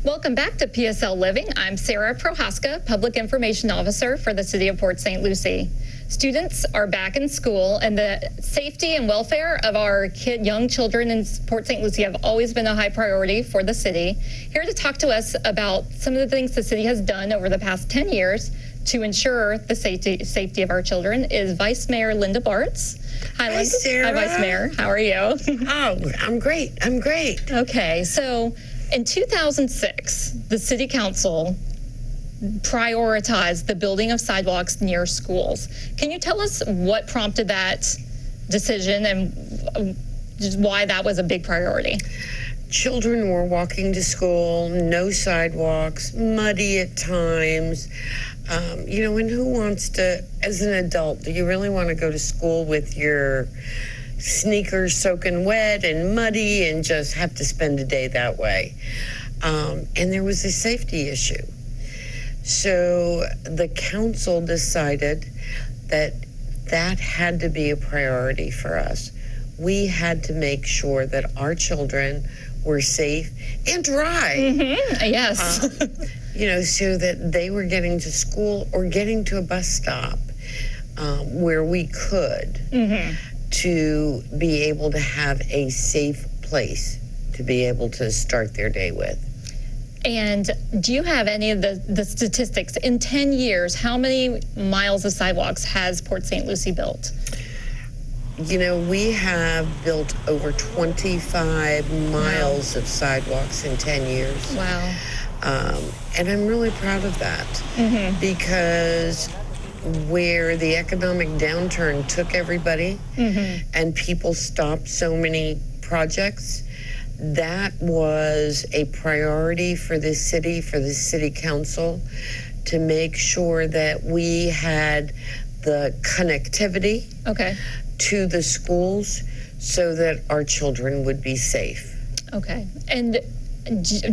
Welcome back to PSL Living. I'm Sarah Prohaska, Public Information Officer for the City of Port St. Lucie. Students are back in school, and the safety and welfare of our young children in Port St. Lucie have always been a high priority for the city. Here to talk to us about some of the things the city has done over the past 10 years to ensure the safety of our children is Vice Mayor Linda Bartz. Hi, Linda. Sarah. Hi, Vice Mayor. How are you? Oh, I'm great. I'm great. Okay, so in 2006, the City Council prioritized the building of sidewalks near schools. Can you tell us what prompted that decision and why that was a big priority? Children were walking to school, no sidewalks, muddy at times. And who wants to, as an adult, do you really want to go to school with your sneakers soaking wet and muddy and just have to spend a day that way? And there was a safety issue. So the council decided that that had to be a priority for us. We had to make sure that our children were safe and dry. Mm-hmm. Yes. So that they were getting to school or getting to a bus stop where we could to be able to have a safe place to be able to start their day with. And do you have any of the statistics? In 10 years, how many miles of sidewalks has Port St. Lucie built? We have built over 25 miles of sidewalks in 10 years. Wow. And I'm really proud of that because where the economic downturn took everybody and people stopped so many projects, that was a priority for the city council to make sure that we had the connectivity to the schools so that our children would be safe. Okay. And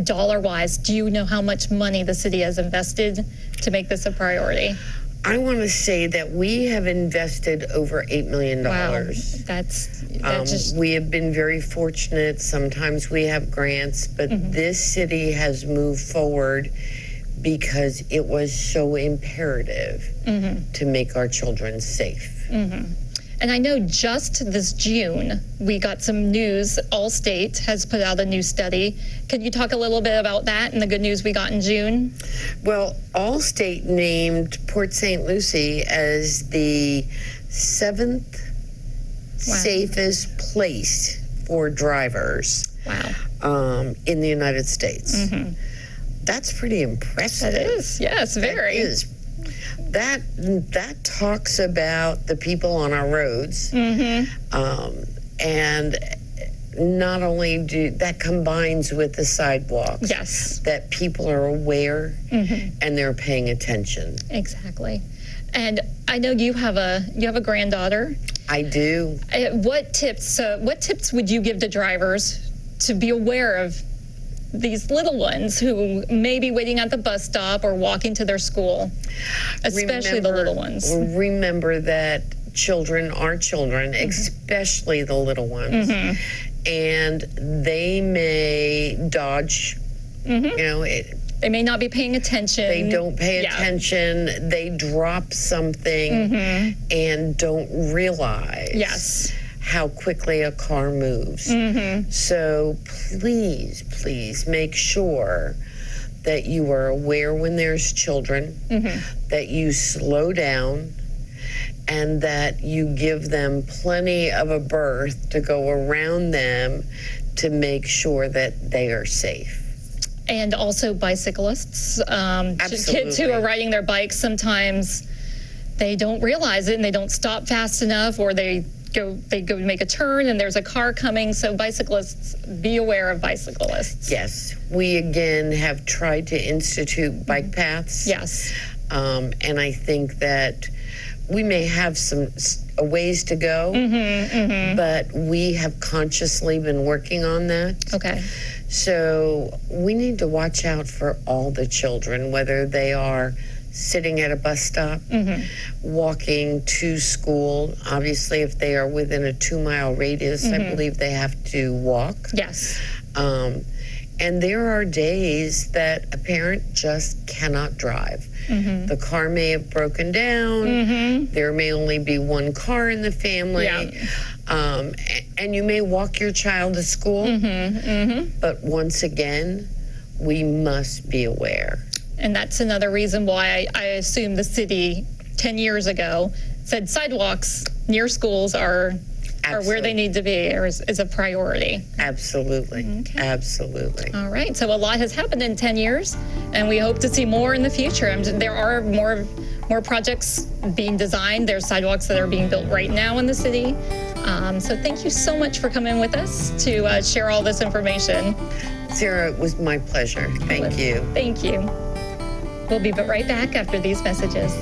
dollar-wise, do you know how much money the city has invested to make this a priority? I want to say that we have invested over $8 million. Wow, we have been very fortunate. Sometimes we have grants, but this city has moved forward because it was so imperative to make our children safe. And I know just this June, we got some news. Allstate has put out a new study. Could you talk a little bit about that and the good news we got in June? Well, Allstate named Port St. Lucie as the 7th safest place for drivers in the United States. That's pretty impressive. It is, yes, very. That is. That talks about the people on our roads, and not only that combines with the sidewalks. Yes, that people are aware and they're paying attention. Exactly. And I know you have a granddaughter. I do. What tips would you give to drivers to be aware of these little ones who may be waiting at the bus stop or walking to their school, especially the little ones? Remember that children are children, especially the little ones, and they may dodge, they may not be paying attention. They don't pay attention. They drop something and don't realize how quickly a car moves. So please make sure that you are aware when there's children, that you slow down, and that you give them plenty of a berth to go around them to make sure that they are safe. And also bicyclists, kids who are riding their bikes, sometimes they don't realize it and they don't stop fast enough, or they go make a turn and there's a car coming. So bicyclists, be aware of bicyclists. Yes, we again have tried to institute bike paths. Yes. And I think that we may have some ways to go, but we have consciously been working on that. Okay. So we need to watch out for all the children, whether they are sitting at a bus stop, walking to school. Obviously, if they are within a 2-mile radius, I believe they have to walk. Yes. And there are days that a parent just cannot drive. The car may have broken down. There may only be one car in the family. And you may walk your child to school. But once again, we must be aware. And that's another reason why I assume the city 10 years ago said sidewalks near schools are where they need to be, or is a priority. Absolutely. Okay. Absolutely. All right. So a lot has happened in 10 years, and we hope to see more in the future. There are more projects being designed. There's sidewalks that are being built right now in the city. So thank you so much for coming with us to share all this information. Sarah, it was my pleasure. Thank you. Thank you. We'll be right back after these messages.